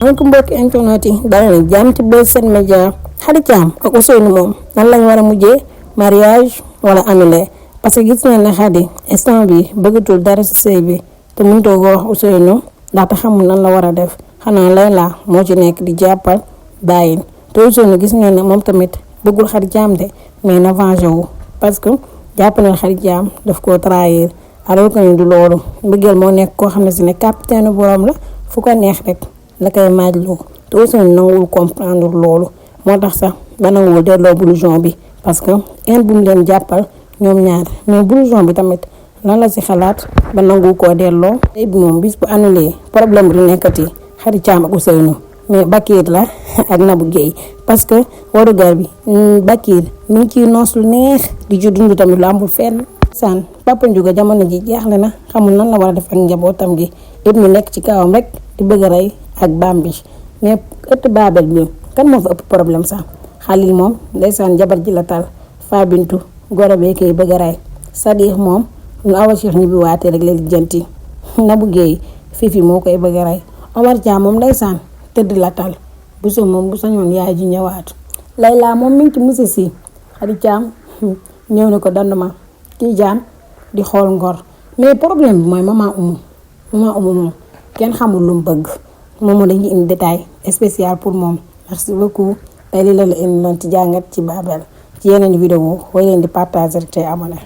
donc mbokk internet yi dara na jàmm ci Buzz 7 Media. Khady Thiam ak Ousseynou moom nan lañ war a mujjee mariage wala annulé parce que gis nañ ne Khady instant bi bëggatul dara si sëy bi te mënutoo ko wax Ousseynou ndaxte xamul nan la war a def xanaa Layla moo ci nekk di jàppal bàyyin te Ousseynou gis nañ ne moom tamit bëggul Khady Thiam de mais na vengé wu parce que jàpp na Khady Thiam daf koo trahir alors que ni du loolu mbëggeel moo nekk koo xam ne si ne capitaine borom la fu ko neex rek la koy maajloo te Ousseynou nanguwul comprendre loolu moo tax sax ba nanguwul delloo blouson bi parce que en bu mu leen jàppal ñoom ñaar mais blouson bi tamit lan la si xalaat ba nangu koo delloo. tey bi moom bis bu annulé problème bi du nekkati Khady Thiam ak Ousseynou mais Bakir la ak Nabou Guèye parce que warugar bi Bakir mi ngi ciy noos lu neex di ju dund tamit lu amul fenn. Sane Papa Ndiouga jamono ji jaaxle na xamul nan la war a def ak njabootam gi it mu nekk ci kawam rek di bëgg a rey ak Bambi mais ëtt Babel bi kan moo fa ëpp problème sax Khalil moom ndeysaan jabar ji la tal Fa Bintu goro bee koy bëgg a rey Sadikh moom ñu Awa Cheikh ñibbi waatee rek la lijjanti Nabou Guèye Fifi moo koy bëgg a rey Omar Thiam moom ndeysaan tëdd la tal bu so moom bu sañoon yaay ji ñëwaat Layla moom mi ngi ci musi si Khady Thiam ñëw na ko danduma kii jaan di xool ngor mais problème bi mooy maman Oumou moom kenn xamul lu mu bëgg moom dañuy indi détail spécial pour moom. Merci beaucoup tey li la indi loon ci jàngat ci Babel ci yeneen vidéo way leen di partager te abonné